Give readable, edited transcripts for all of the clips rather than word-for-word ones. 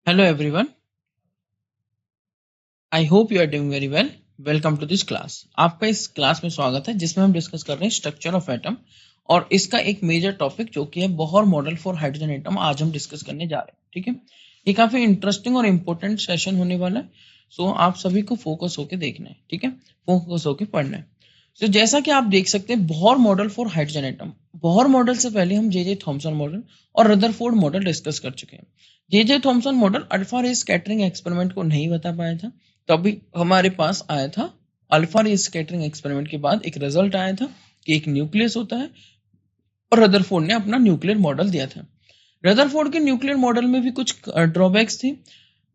Hello everyone, I hope you are doing very well. Welcome to this class. आपका इस class में स्वागत है जिसमें हम डिस्कस कर रहे हैं स्ट्रक्चर ऑफ एटम और इसका एक मेजर टॉपिक जो कि है Bohr model for hydrogen atom आज हम डिस्कस करने जा रहे हैं। ठीक है, ये काफी इंटरेस्टिंग और इम्पोर्टेंट सेशन होने वाला है। सो आप सभी को फोकस होकर देखना है। ठीक है, फोकस होकर पढ़ना है। तो जैसा कि आप देख सकते हैं Bohr model for hydrogen atom, Bohr model से पहले हम जे थॉमसन मॉडल और रदरफोर्ड मॉडल डिस्कस कर चुके हैं। जे थॉमसन मॉडल अल्फा रे स्कैटरिंग एक्सपेरिमेंट को नहीं बता पाया था, तभी हमारे पास आया था अल्फा रे स्कैटरिंग एक्सपेरिमेंट के बाद एक रिजल्ट आया था कि एक न्यूक्लियस होता है और रदरफोर्ड ने अपना न्यूक्लियर मॉडल दिया था। रदरफोर्ड के न्यूक्लियर मॉडल में भी कुछ ड्रॉबैक्स थी।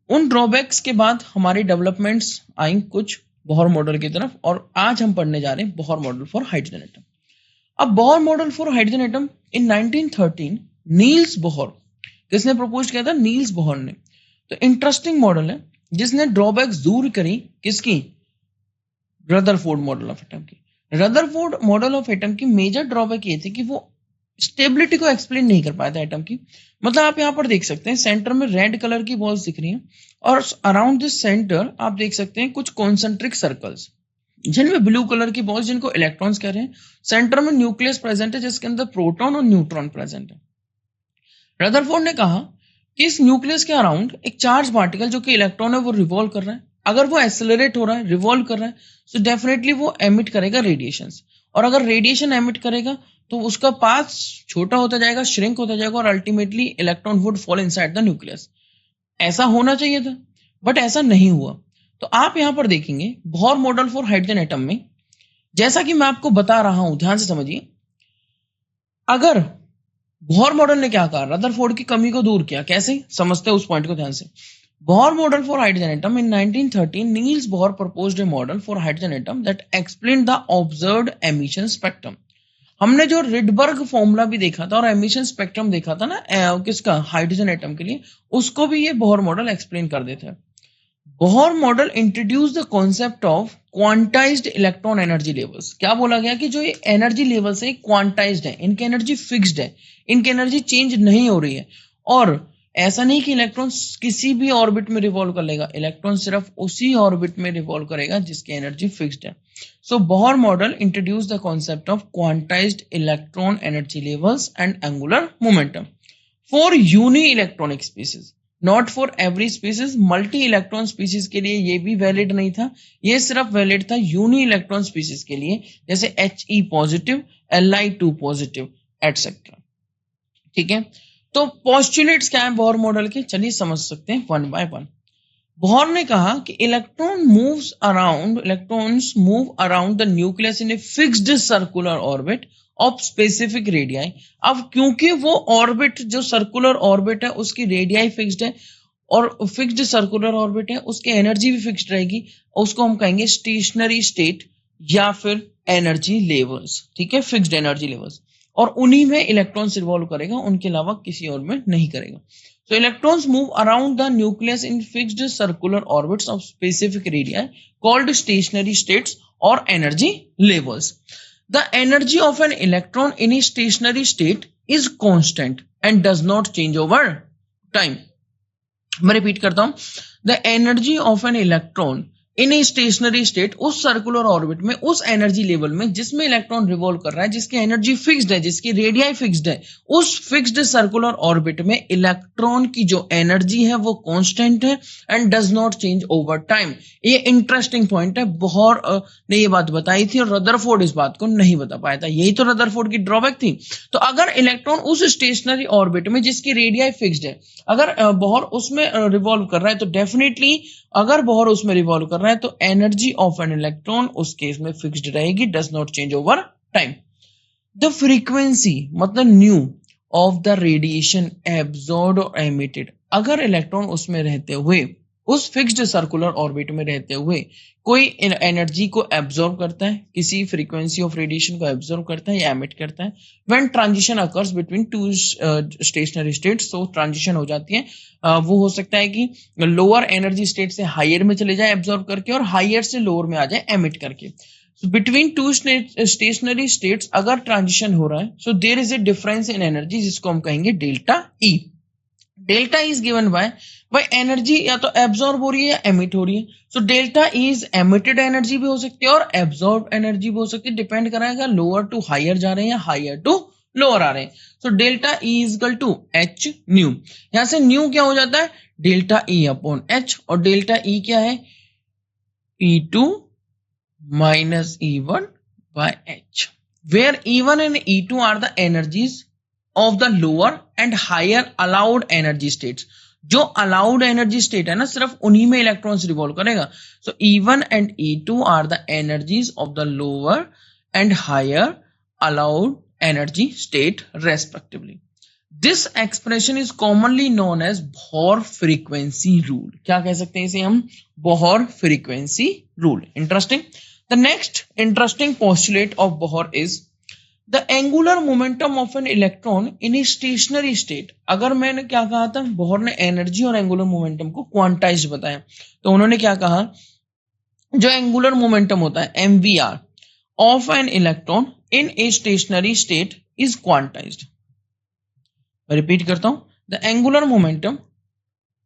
उन ड्रॉबैक्स के बाद हमारी डेवलपमेंट्स आई कुछ बोहर मॉडल की तरफ और आज हम पढ़ने जा रहे हैं Bohr model for hydrogen atom. अब Bohr model for hydrogen atom in 1913 Niels Bohr, किसने प्रपोज किया था? नील्स बोहर ने। तो इंटरेस्टिंग मॉडल है जिसने ड्रॉबैक्स दूर करी। किसकी? रदरफोर्ड मॉडल ऑफ एटम की। रदरफोर्ड मॉडल ऑफ एटम की मेजर ड्रॉबैक ये थी कि वो स्टेबिलिटी को एक्सप्लेन नहीं कर पाया था एटम की। मतलब आप यहाँ पर देख सकते हैं सेंटर में रेड कलर की बॉल्स दिख रही हैं और अराउंड दिस सेंटर आप देख सकते हैं कुछ कॉन्सेंट्रिक सर्कल्स जिनमें ब्लू कलर की बॉल्स जिनको इलेक्ट्रॉन्स कह रहे हैं। सेंटर में न्यूक्लियस प्रेजेंट है जिसके अंदर प्रोटॉन और न्यूट्रॉन प्रेजेंट है। रदरफोर्ड ने कहा कि इस न्यूक्लियस के अराउंड एक चार्ज पार्टिकल जो कि इलेक्ट्रॉन है वो रिवॉल्व कर रहा है। अगर वो एक्सेलरेट हो रहा है, रिवॉल्व कर रहा है, तो डेफिनेटली वो एमिट करेगा रेडिएशंस। और अगर रेडिएशन एमिट करेगा तो उसका पाथ छोटा होता जाएगा, श्रिंक होता जाएगा और ultimately electron would fall inside the nucleus. ऐसा होना चाहिए था बट ऐसा नहीं हुआ। तो आप यहां पर देखेंगे Bohr model for hydrogen atom में, जैसा कि मैं आपको बता रहा हूं, ध्यान से समझिए। अगर बोहर मॉडल ने क्या कहा? रदरफोर्ड की कमी को दूर किया। कैसे? समझते हैं उस पॉइंट को ध्यान से। Bohr model for hydrogen atom in 1913 Niels Bohr proposed A model for hydrogen atom that explained the observed emission spectrum. हमने जो रिडबर्ग फॉर्मूला भी देखा था और एमिशन स्पेक्ट्रम देखा था ना किसका? हाइड्रोजन एटम के लिए, उसको भी ये बोहर मॉडल एक्सप्लेन कर देता है। Bohr model introduce the concept of quantised electron energy levels. क्या बोला गया कि जो ये एनर्जी लेवल्स है क्वांटाइज्ड है, इनकी एनर्जी फिक्स्ड है, इनकी एनर्जी चेंज नहीं हो रही है। और ऐसा नहीं कि इलेक्ट्रॉन किसी भी ऑर्बिट में रिवॉल्व कर लेगा, इलेक्ट्रॉन सिर्फ उसी ऑर्बिट में रिवॉल्व करेगा जिसकी एनर्जी फिक्स्ड है। So Bohr model introduce the concept of quantised electron energy levels and angular momentum for uni electronic species, not for every species. Multi electron species के लिए ये भी वैलिड नहीं था, ये सिर्फ वैलिड था यूनी इलेक्ट्रॉन स्पीसीज के लिए, जैसे He positive, Li2 positive etcetera. ठीक है, तो पोस्टुलेट्स क्या है बोहर मॉडल के? चलिए समझ सकते हैं वन बाय वन। बोहर ने कहा कि electrons move around the nucleus in a fixed circular orbit of specific radii. अब क्योंकि वो ऑर्बिट जो सर्कुलर ऑर्बिट है उसकी रेडियाई फिक्स्ड है और फिक्स्ड सर्कुलर ऑर्बिट है, उसकी एनर्जी भी फिक्स्ड रहेगी, उसको हम कहेंगे स्टेशनरी स्टेट या फिर एनर्जी लेवल्स। ठीक है, फिक्स्ड एनर्जी लेवल्स, और उन्हीं में इलेक्ट्रॉन्स रिवॉल्व करेगा, उनके अलावा किसी और में नहीं करेगा। So electrons move around the nucleus in fixed circular orbits of specific radii called stationary states or energy levels. The energy of an electron in a stationary state is constant and does not change over time. मैं repeat करता हूं, the energy of an electron in a stationary state, उस circular orbit में, उस energy level में जिसमें electron revolve कर रहा है, जिसकी एनर्जी फिक्स्ड है, जिसकी रेडियाई फिक्स्ड है, उस फिक्स्ड सर्कुलर ऑर्बिट में इलेक्ट्रॉन की जो एनर्जी है वो कांस्टेंट है and does not change over time. ये इंटरेस्टिंग पॉइंट है। बोहर ने ये बात बताई थी और रदरफोर्ड इस बात को नहीं बता पाया था, यही तो रदरफोर्ड की ड्रॉबैक थी। तो अगर इलेक्ट्रॉन उस स्टेशनरी ऑर्बिट में जिसकी रेडियाई फिक्स्ड है, अगर बोहर उसमें रिवॉल्व कर रहा है, तो डेफिनेटली अगर बोहर उसमें रिवॉल्व कर रहा है तो एनर्जी ऑफ एन इलेक्ट्रॉन उस केस में फिक्स्ड रहेगी, does not change over time. The frequency मतलब nu of the radiation absorbed और एमिटेड, अगर इलेक्ट्रॉन उसमें रहते हुए, उस फिक्स्ड सर्कुलर ऑर्बिट में रहते हुए कोई एनर्जी को एब्जॉर्ब करता है, किसी फ्रीक्वेंसी ऑफ रेडिएशन को एब्जॉर्ब करता है या एमिट करता है, when transition occurs between two stationary states, तो ट्रांजिशन हो जाती है। वो हो सकता है कि लोअर एनर्जी स्टेट से हायर में चले जाए एब्जॉर्ब करके, और हायर से लोअर में आ जाए एमिट करके। बिटवीन टू स्टेशनरी स्टेट्स अगर ट्रांजिशन हो रहा है, so there is a difference in energy जिसको हम कहेंगे delta E. Delta is given by energy या तो एब्जॉर्ब हो रही है या एमिट हो रही है. So delta is emitted energy भी हो सकती है और एब्जॉर्ब एनर्जी भी हो सकती है, डिपेंड कराएगा लोअर टू हायर जा रहे हैं या हायर टू लोअर आ रहे हैं. So delta E is equal to H nu. यहां से न्यू क्या हो जाता है, डेल्टा ई अपॉन एच, और डेल्टा ई क्या है, E2 minus E1 by H, where E1 and E2 are the energies of the lower and higher allowed energy states. जो allowed energy state है ना, सिर्फ उन्हीं में इलेक्ट्रॉन्स रिवॉल्व करेगा. So E1 and E2 are the energies of the lower and higher allowed energy state respectively. This expression is commonly known as Bohr frequency rule. क्या कह सकते हैं इसे हम, Bohr frequency rule. Interesting. The next interesting postulate of Bohr is the angular momentum of an electron in a stationary state. अगर मैंने क्या कहा था, बोहर ने एनर्जी और एंगुलर मोमेंटम को क्वांटाइज्ड बताया, तो उन्होंने क्या कहा, जो एंगुलर मोमेंटम होता है MVR of an electron in a stationary state is quantized. मैं रिपीट करता हूं, the angular momentum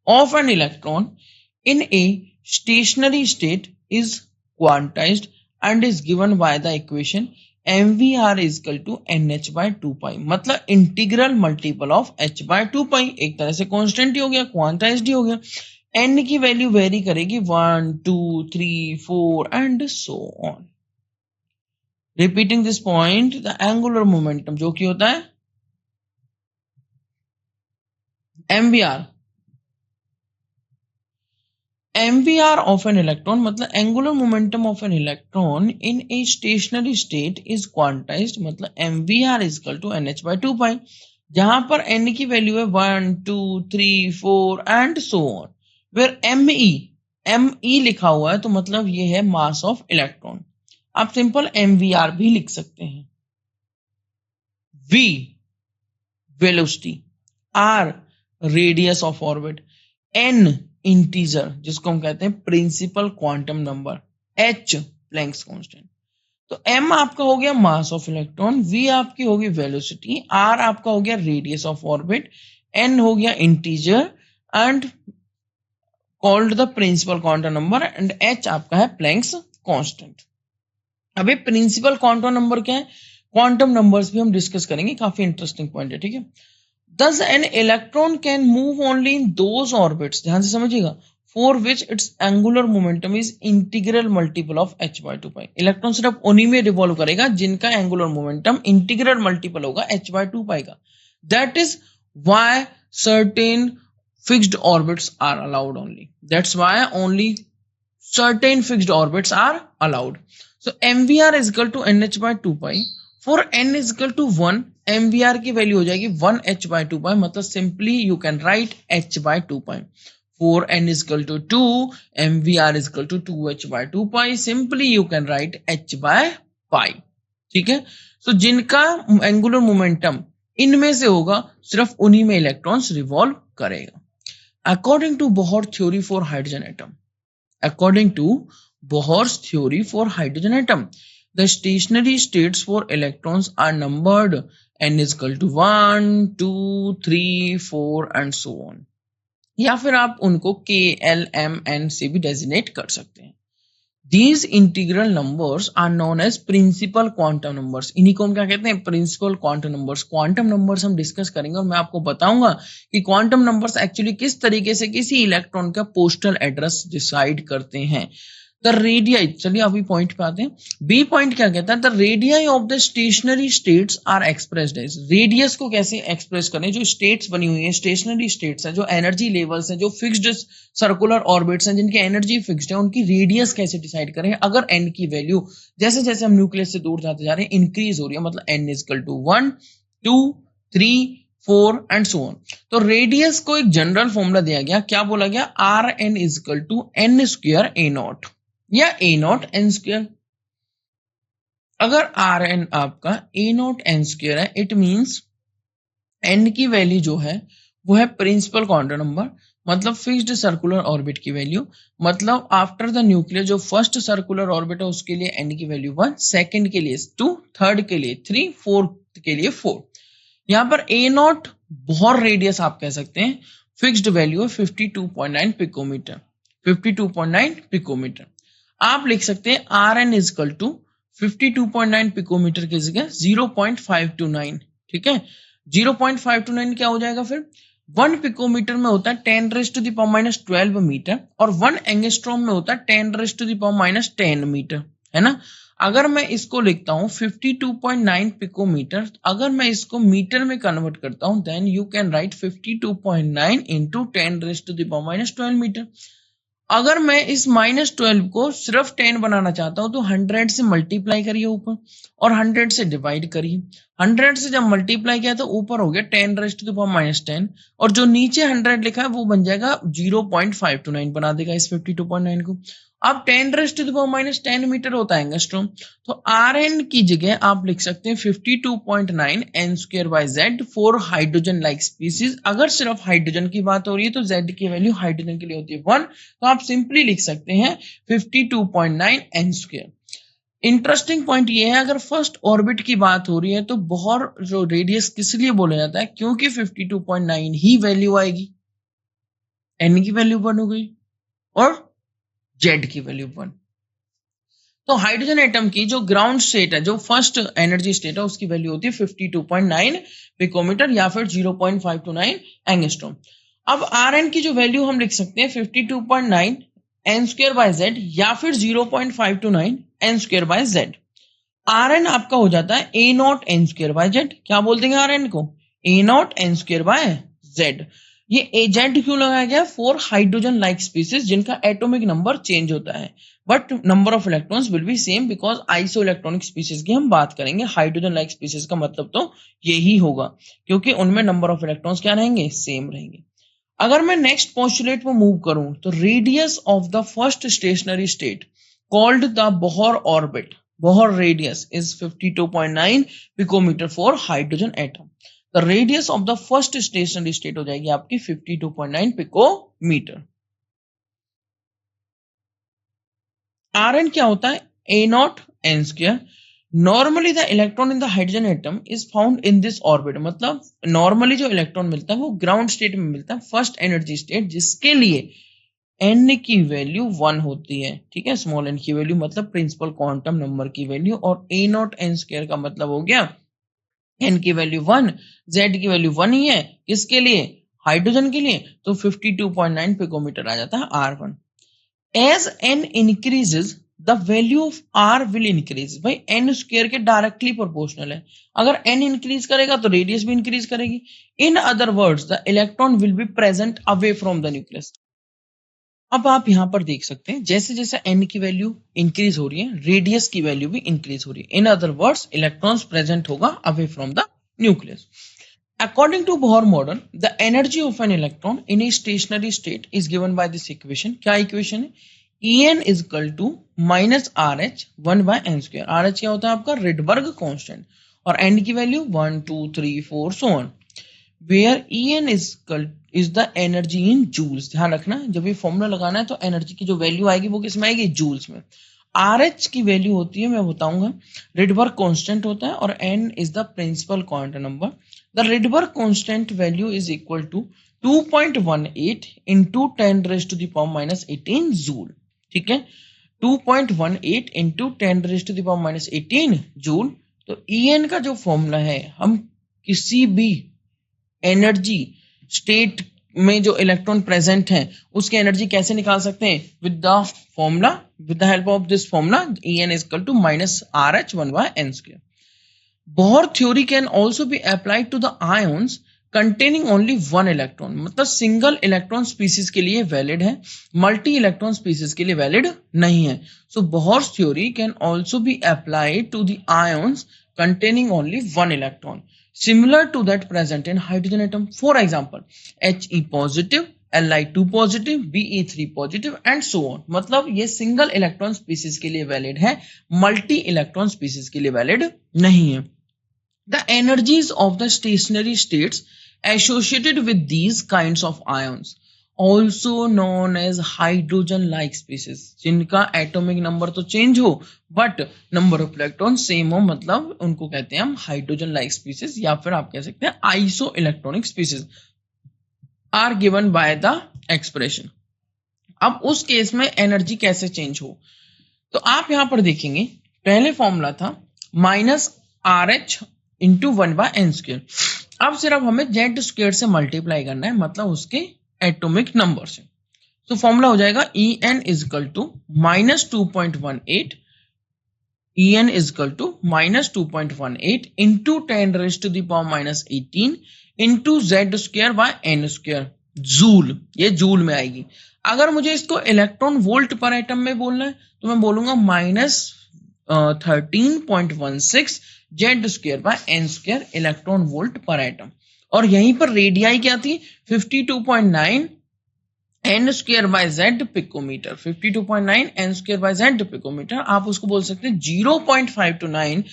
of an electron in a stationary state is quantized and is given by the equation MVR is equal to NH by 2 pi. मतलब integral multiple of H by 2 pi. एक तरह से constant ही हो गया, quantized ही हो गया. N की value very करेगी 1, 2, 3, 4 and so on. Repeating this point, the angular momentum जो कि होता है MVR of an electron, मतलब angular momentum of an electron in a stationary state is quantized, मतलब MVR is equal to NH by 2 pi, जहां पर N की value है 1, 2, 3, 4 and so on, where ME लिखा हुआ है, तो मतलब ये है मास ऑफ इलेक्ट्रॉन. आप सिंपल MVR भी लिख सकते हैं. V velocity, R radius of orbit, N integer जिसको हम कहते हैं principal quantum number, H Planck's constant. तो M आपका हो गया मास ऑफ इलेक्ट्रॉन, V आपकी होगी वेलोसिटी, R आपका हो गया रेडियस ऑफ ऑर्बिट, N हो गया integer and called the principal quantum number, and H आपका है प्लैंक्स कांस्टेंट. अभी प्रिंसिपल क्वांटम नंबर क्या है, क्वांटम नंबर्स भी हम डिस्कस करेंगे, काफी इंटरेस्टिंग पॉइंट है, ठीक है. Thus an electron can move only in those orbits, ध्यान से समझिएगा, for which its angular momentum is integral multiple of h by 2 pi. Electron सिर्फ उन्हीं में रिवॉल्व करेगा जिनका एंगुलर मोमेंटम इंटीग्रल मल्टीपल होगा h by 2 pi का. That is why certain fixed orbits are allowed only. That's why only certain fixed orbits are allowed. So MVR is equal to NH by 2 pi. For N is equal to 1, MVR की value हो जाएगी 1H by 2 pi, मतलब simply you can right H by 2 pi. For N is equal to 2, MVR is equal to 2H by 2 pi, simply you can write H by pi. ठीक है. सो जिनका angular momentum इनमें से होगा, सिर्फ उन्हीं में इलेक्ट्रॉन्स रिवॉल्व करेगा. According to Bohr theory for hydrogen atom, according to Bohr's theory for hydrogen atom, the stationary states for electrons are numbered. N is equal to 1, 2, 3, 4 and so on. या फिर आप उनको K, L, M, N से भी designate कर सकते हैं. These integral numbers are known as principal quantum numbers. इन्हीं को हम क्या कहते हैं, principal quantum numbers. quantum numbers हम डिस्कस करेंगे और मैं आपको बताऊंगा कि quantum numbers एक्चुअली किस तरीके से किसी इलेक्ट्रॉन का पोस्टल एड्रेस डिसाइड करते हैं. द रेडियाई, चलिए अभी पॉइंट पे आते हैं. बी पॉइंट क्या कहता है, the radii of the stationary states are expressed as. Radius को कैसे एक्सप्रेस करें, जो स्टेट्स बनी हुई हैं, स्टेशनरी स्टेट्स हैं, जो एनर्जी लेवल्स हैं, जो फिक्स्ड सर्कुलर ऑर्बिट्स हैं जिनकी एनर्जी फिक्स्ड है, उनकी रेडियस कैसे डिसाइड करें. अगर एन की वैल्यू जैसे जैसे हम न्यूक्लियस से दूर जाते जा रहे हैं इंक्रीज हो रही है, मतलब N is equal to 1, 2, 3, 4 and so on. तो रेडियस को एक जनरल फॉर्मूला दिया गया, क्या बोला गया, R N is equal to N square A naught या ए नॉट एन स्क्वायर. अगर आर एन आपका ए नॉट एन स्क्वायर है, इट मींस एन की वैल्यू जो है वो है प्रिंसिपल क्वांटम नंबर, मतलब फिक्स्ड सर्कुलर ऑर्बिट की वैल्यू, मतलब आफ्टर द न्यूक्लियस जो फर्स्ट सर्कुलर ऑर्बिट है उसके लिए एन की वैल्यू 1, सेकंड के लिए 2, थर्ड के लिए 3, फोर्थ के लिए 4. यहाँ पर ए नॉट बोहर रेडियस आप कह सकते हैं, फिक्स्ड वैल्यू है 52.9 पिकोमीटर, 52.9 पिकोमीटर। आप लिख सकते हैं Rn इजकल टू 52.9 पिकोमीटर की जगह 0.529, ठीक है। 0.529 क्या हो जाएगा फिर, 1 पिकोमीटर में होता है 10⁻⁻12 मीटर और 1 एंगस्ट्रॉम में होता है 10⁻⁻10 मीटर, है ना। अगर मैं इसको लिखता हूं 52.9 पिकोमीटर, अगर मैं इसको मीटर में कन्वर्ट करता हूं then you can write 52.9 into 10⁻12 metre. अगर मैं इस -12 को सिर्फ 10 बनाना चाहता हूं तो 100 से मल्टीप्लाई करिए ऊपर और 100 से डिवाइड करिए। 100 से जब मल्टीप्लाई किया तो ऊपर हो गया 10⁻⁻10 और जो नीचे 100 लिखा है वो बन जाएगा 0.529 बना देगा इस 52.9 को। अब 10⁻10 मीटर होता है एंगस्ट्रॉम, तो Rn की जगह आप लिख सकते हैं 52.9 n² for hydrogen like species. अगर सिर्फ हाइड्रोजन की बात हो रही है तो Z की वैल्यू हाइड्रोजन के लिए होती है 1, तो आप सिंपली लिख सकते हैं 52.9 n²। इंटरेस्टिंग पॉइंट ये है, अगर फर्स्ट ऑर्बिट की बात हो रही है तो बोहर जो रेडियस किस लिए बोला जाता है, क्योंकि 52.9 ही वैल्यू आएगी, n की वैल्यू 1 हो गई और Z की वैल्यू 1। तो हाइड्रोजन एटम की जो ग्राउंड स्टेट है, जो फर्स्ट एनर्जी स्टेट है, उसकी वैल्यू होती है 52.9 पिकोमीटर या फिर 0.529 एंगस्ट्रॉम। अब Rn की जो वैल्यू हम लिख सकते हैं 52.9 n²/z या फिर 0.529 n²/z। Rn आपका हो जाता है A0 n²/z। क्या बोल देंगे Rn को, A0 n²/z। ये Z क्यों लगाया गया, फॉर हाइड्रोजन लाइक स्पीसीज जिनका एटॉमिक नंबर चेंज होता है but number of electrons will B same, because iso electronic species की हम बात करेंगे। हाइड्रोजन लाइक स्पीसीज का मतलब तो यही होगा क्योंकि उनमें नंबर ऑफ इलेक्ट्रॉन्स क्या रहेंगे, सेम रहेंगे। अगर मैं नेक्स्ट पोस्टुलेट में मूव करूं तो radius of the first stationary state called the Bohr orbit, Bohr radius is 52.9 picometre for hydrogen atom. The radius of the first stationary state हो जाएगी आपकी 52.9 पिकोमीटर। Rn क्या होता है, A0 n²। Normally the electron in the hydrogen atom is found in this orbit, मतलब normally जो electron मिलता है वो ग्राउंड स्टेट में मिलता है, फर्स्ट एनर्जी स्टेट, जिसके लिए n की वैल्यू 1 होती है, ठीक है। स्मॉल n की वैल्यू मतलब प्रिंसिपल क्वांटम नंबर की वैल्यू, और A0 n² का मतलब हो गया n की वैल्यू 1, Z की वैल्यू 1 ही है, किसके लिए, हाइड्रोजन के लिए, तो 52.9 पिकोमीटर आ जाता है R1। As n increases the value of R will increase। भाई n² के डायरेक्टली प्रोपोर्शनल है, अगर n इंक्रीज करेगा तो रेडियस भी इंक्रीज करेगी। इन other words the electron will be present away from the nucleus. अब आप यहां पर देख सकते हैं जैसे जैसे n की वैल्यू इंक्रीज हो रही है रेडियस की वैल्यू भी इंक्रीज हो रही है। In other words electrons present होगा away from the nucleus. According to Bohr model, the energy of an electron in a stationary state is given by this equation। क्या इक्वेशन है, En is equal to minus RH 1/n²। RH क्या होता है आपका, Rydberg constant, और n की value 1 2 3 4 so on, where En is the energy in joules। ध्यान रखना जब ये फॉर्मूला लगाना है तो एनर्जी की जो वैल्यू आएगी वो किस में आएगी, जूल्स में। RH की वैल्यू होती है, मैं बताऊंगा, रिडबर्ग कांस्टेंट होता है, और n is the principal quantum number. The Rydberg constant value is equal to 2.18 into 10⁻⁻18 joule, ठीक है। 2.18 into 10⁻⁻18 जूल। तो En का जो फॉर्मूला है, हम किसी भी एनर्जी स्टेट में जो इलेक्ट्रॉन प्रेजेंट है उसकी एनर्जी कैसे निकाल सकते हैं, with the formula, with the help of this formula, En is equal to minus RH 1/n²। Bohr theory can also be applied to the ions containing only one electron, मतलब single electron species के लिए valid है, multi electron species के लिए valid नहीं है। सो Bohr's theory can also be applied to the ions containing only one electron, similar to that present in hydrogen atom. For example, He positive, Li2 positive, Be3 positive and so on। मतलब ये single electron species के लिए valid है, multi electron species के लिए valid नहीं है। The energies of the stationary states associated with these kinds of ions also known as hydrogen like species, जिनका एटॉमिक नंबर तो चेंज हो but number of electron same हो, मतलब उनको कहते हैं हम हाइड्रोजन लाइक स्पीसीज, या फिर आप कह सकते हैं isoelectronic species. Are given by the expression. अब उस केस में एनर्जी कैसे चेंज हो, तो आप यहां पर देखेंगे पहले फॉर्मूला था minus R H into 1/n²। अब सिर्फ हमें जेड स्क्वायर से मल्टीप्लाई करना है, मतलब उसके एटॉमिक नंबर से। तो फॉर्मूला हो जाएगा En is equal to -2.18 En is equal to -2.18 into 10⁻⁻18 into Z square by N square joule. ये जूल में आएगी। अगर मुझे इसको इलेक्ट्रॉन वोल्ट पर एटम में बोलना है तो मैं बोलूंगा -13.16 Z square by N square electron volt per atom. और यहीं पर रेडियाई क्या थी 52.9 N square by Z picometre. 52.9 N square by Z picometre, आप उसको बोल सकते हैं 0.529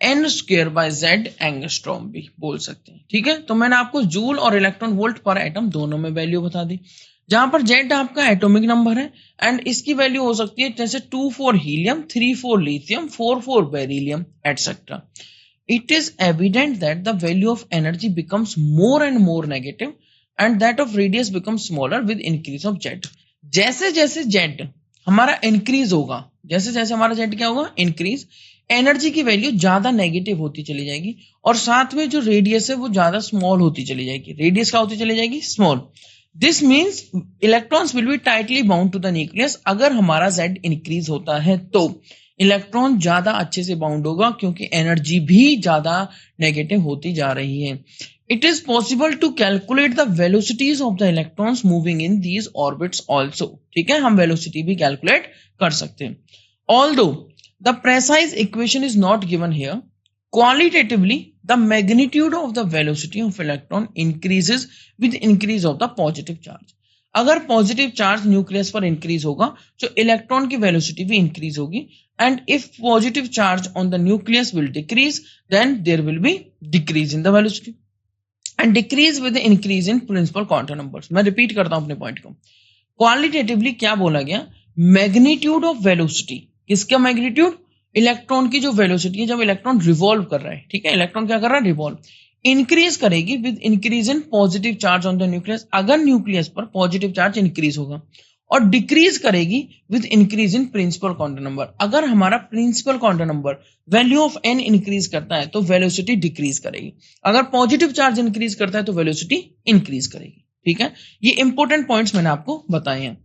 N square by Z angstrom भी बोल सकते हैं। ठीक है, तो मैंने आपको जूल और इलेक्ट्रॉन वोल्ट पर एटम दोनों में वैल्यू बता दी, जहां पर जेड आपका एटॉमिक नंबर है एंड इसकी वैल्यू हो सकती है जैसे 2 for helium, 3 for lithium, 4 for beryllium etcetera. It is evident that the value of energy becomes more and more negative and that of radius becomes smaller with increase of z। जैसे जैसे z हमारा increase होगा, जैसे जैसे हमारा z क्या होगा increase, energy की वैल्यू ज्यादा नेगेटिव होती चली जाएगी और साथ में जो रेडियस है वो ज्यादा स्मॉल होती चली जाएगी। रेडियस क्या होती चली जाएगी small. This means electrons will be tightly bound to the nucleus. अगर हमारा z इंक्रीज होता है तो इलेक्ट्रॉन ज्यादा अच्छे से बाउंड होगा क्योंकि एनर्जी भी ज्यादा नेगेटिव होती जा रही है। It is possible to calculate the velocities of the electrons moving in these orbits also. ठीक है, हम वेलोसिटी भी कैलकुलेट कर सकते हैं। Although the precise equation is not given here, qualitatively the magnitude of the velocity of electron increases with increase of the positive charge। अगर positive charge nucleus पर increase होगा तो इलेक्ट्रॉन की वेलोसिटी भी इंक्रीज होगी and if positive charge on the nucleus will decrease then there will be decrease in the velocity and decrease with increase in principal quantum numbers. मैं repeat करता हूं अपने पॉइंट को। क्वालिटेटिवली क्या बोला गया, मैग्नीट्यूड ऑफ वेलोसिटी, किसका magnitude, electron की जो वेलोसिटी है जब इलेक्ट्रॉन रिवॉल्व कर रहा है। ठीक है, इलेक्ट्रॉन क्या कर रहा है रिवॉल्व, इंक्रीज करेगी with increase in positive charge on the nucleus. अगर न्यूक्लियस पर पॉजिटिव चार्ज इंक्रीज होगा और डिक्रीज करेगी with increase in principal quantum number. अगर हमारा principal quantum number value of N increase करता है तो वेलोसिटी डिक्रीज करेगी, अगर पॉजिटिव चार्ज इंक्रीज करता है तो वेलोसिटी इंक्रीज करेगी। ठीक है, ये इंपॉर्टेंट पॉइंट्स मैंने आपको बताए हैं।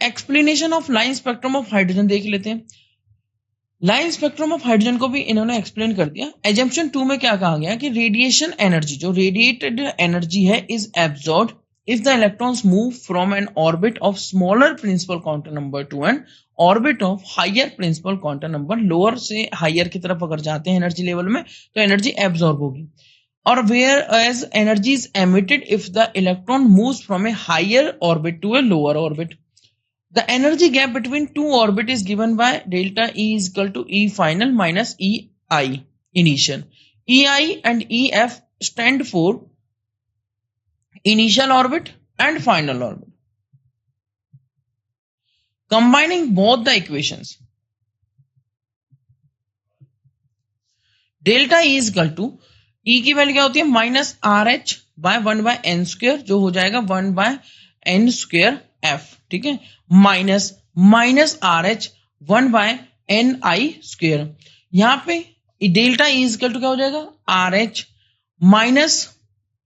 Explanation of line spectrum of hydrogen देख लेते हैं। लाइन स्पेक्ट्रम ऑफ हाइड्रोजन को भी इन्होंने एक्सप्लेन कर दिया। एजम्पशन 2 में क्या कहा गया कि रेडिएशन एनर्जी, जो रेडिएटेड एनर्जी है, is absorbed if the electrons move from an orbit of smaller principal quantum number to an orbit of higher principal quantum number। lower से higher की तरफ अगर जाते हैं एनर्जी लेवल में तो एनर्जी एब्सॉर्ब होगी। और whereas energy is emitted if the electron moves from a higher orbit to a lower orbit। The energy gap between two orbits is given by delta E is equal to E final minus EI initial। EI and EF stand for initial orbit and final orbit। Combining both the equations, delta E is equal to E की value क्या होती है minus R H bye 1/n², जो हो जाएगा 1/n²f। ठीक है, minus R H 1/ni²। यहाँ पे delta E is equal to क्या हो जाएगा आर एच माइनस,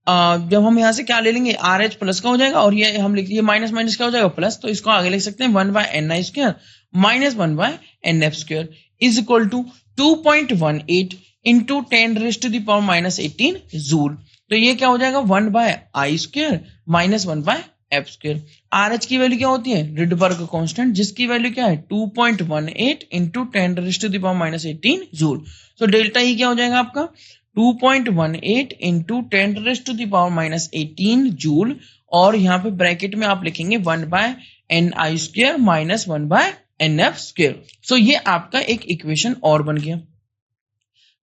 जब हम यहां से क्या ले लेंगे आर एच प्लस का हो जाएगा और ये हम लिखिए माइनस माइनस क्या हो जाएगा प्लस, तो इसको आगे लिख सकते हैं 1/ni² minus 1/nf² is equal to 2.18 into 10⁻⁻18 joule. तो ये क्या हो जाएगा 1/i² minus 1/f²। R H की वैल्यू क्या होती है रिडबर्ग कांस्टेंट, जिसकी वैल्यू क्या है 2.18 इंटू 10⁻⁻18 जूल। तो डेल्टा ई क्या हो जाएगा आपका 2.18 इंटू 10⁻⁻18 जूल, और यहाँ पे ब्रैकेट में आप लिखेंगे 1/ni² माइनस 1/nf²। सो ये आपका एक इक्वेशन और बन गया।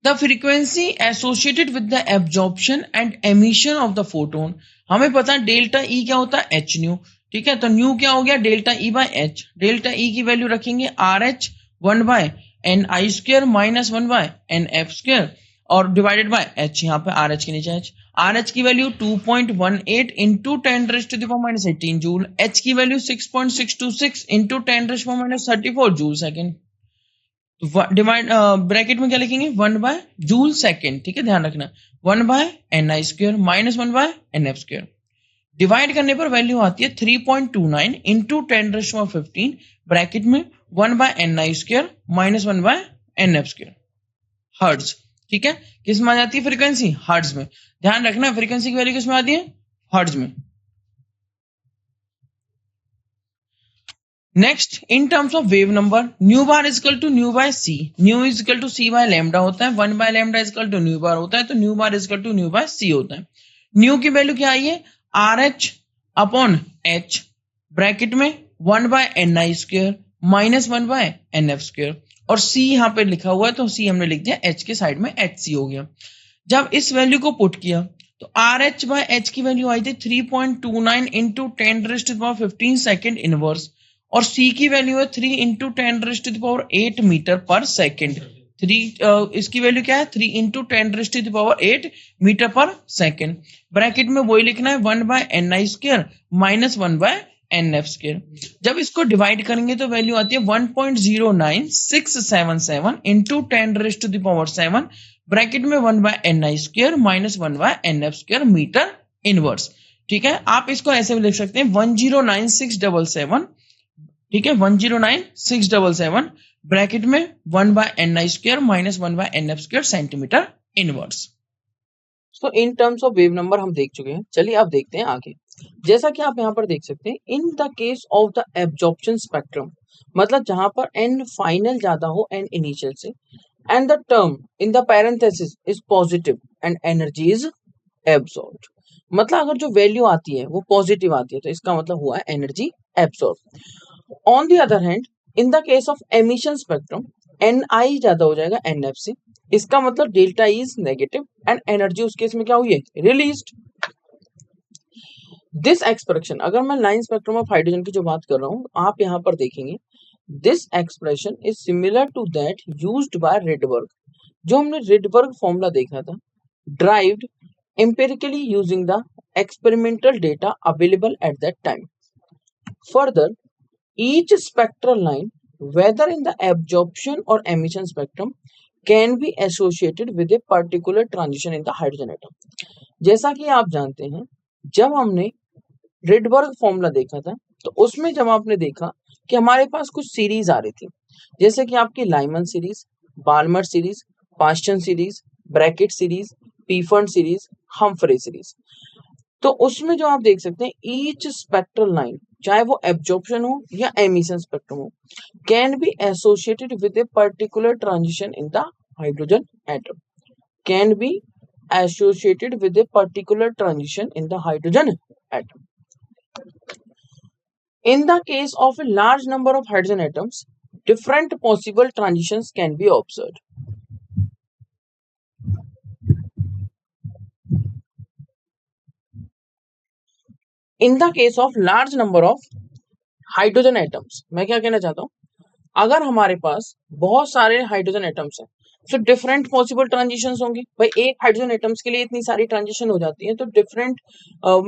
The frequency associated with the absorption and emission of the photon, हमें पता है डेल्टा ई क्या होता है एच न्यू। ठीक है, तो न्यू क्या हो गया delta E by H. Delta E की वैल्यू रखेंगे R H 1/ni² minus 1/nf², और डिवाइडेड बाय h, यहाँ पे RH के नीचे h, RH की वैल्यू 2.18 इंटू 10⁻⁻18 जूल, h की value 6.626 into 10⁻⁻34 joule second. Divide bracket में क्या लिखेंगे, 1 बाय जूल सेकेंड, ठीक है, ध्यान रखना, 1 by NI square minus 1 by NF square. Divide करने पर वैल्यू आती है 3.29 इंटू 10⁻15 ब्रैकेट में 1 by NI square minus 1 by NF square hertz, ठीक है। किस में आ जाती है फ्रीक्वेंसी, हर्ट्ज में। ध्यान रखना फ्रीक्वेंसी की वैल्यू किस में आती है, हर्ट्ज में। Next, in terms of wave number, nu bar equal to nu by c, nu equal to c by lambda होता है, 1 by lambda equal to nu bar होता है, तो nu bar equal to nu by c होता है। New की value क्या आई है, RH अपॉन H ब्रैकेट में 1 by NI square minus 1 by NF square, और C यहाँ पे लिखा हुआ है तो C हमने लिख दिया, H के साइड में HC हो गया। जब इस वैल्यू को पुट किया तो RH बाय H की वैल्यू आई थी 3.29 इंटू 10⁻15 सेकेंड इनवर्स, और C की वैल्यू है 3 इंटू 10⁸ मीटर पर सेकेंड। इसकी वैल्यू क्या है, 3 into 10⁸ metre per second. Bracket में वही लिखना है, 1 by NI square minus 1 by NF square. जब इसको डिवाइड करेंगे तो वैल्यू आती है 1.09677 इंटू 10⁻7 ब्रैकेट में 1 by NI square minus 1 by NF square metre inverse, ठीक है। आप इसको ऐसे भी लिख सकते हैं 109677, ठीक है, 109677 ब्रैकेट में 1 by NI square minus 1 by NF square centimetre inverse. तो in terms of wave number हम देख चुके हैं, चलिए अब देखते हैं आगे। जैसा कि आप यहाँ पर देख सकते हैं, in the case of the absorption spectrum, मतलब जहां पर n फाइनल ज्यादा हो n इनिशियल से, and the term in the parenthesis is positive and energy is absorbed, मतलब अगर जो वैल्यू आती है वो पॉजिटिव आती है तो इसका मतलब हुआ है energy absorb. On the other hand, in the case of emission spectrum, Ni ज्यादा हो जाएगा NF से, इसका मतलब delta E is negative and energy उस केस में क्या हुई है, रिलीज्ड। दिस एक्सप्रेशन, अगर मैं लाइन स्पेक्ट्रम ऑफ हाइड्रोजन की जो बात कर रहा हूं, आप यहाँ पर देखेंगे this expression is similar to that used by Rydberg, जो हमने रिडबर्ग फॉर्मूला देखा था, derived empirically using the experimental data available at that time. Further, each spectral line, whether in the absorption or emission spectrum, can be associated with a particular transition in the hydrogen atom. जैसा कि आप जानते हैं, जब हमने Rydberg formula देखा था तो उसमें जब आपने देखा कि हमारे पास कुछ सीरीज आ रही थी, जैसे कि आपकी Lyman series, Balmer series, Paschen series, Brackett series, पीफर्न सीरीज, हम्फ्रे सीरीज, तो उसमें जो आप देख सकते हैं ईच स्पेक्ट्रल लाइन, चाहे वो एब्जॉर्प्शन हो या एमिशन स्पेक्ट्रम हो, can be associated with a particular transition in the hydrogen atom, can be associated with a particular transition in the hydrogen atom. In the case of a large number of hydrogen atoms, different possible transitions can be observed. In the case of large number of hydrogen atoms, मैं क्या कहना चाहता हूँ, अगर हमारे पास बहुत सारे hydrogen atoms हैं तो डिफरेंट पॉसिबल ट्रांजिशंस होंगे। भाई एक हाइड्रोजन एटम्स के लिए इतनी सारी ट्रांजिशन हो जाती है, तो डिफरेंट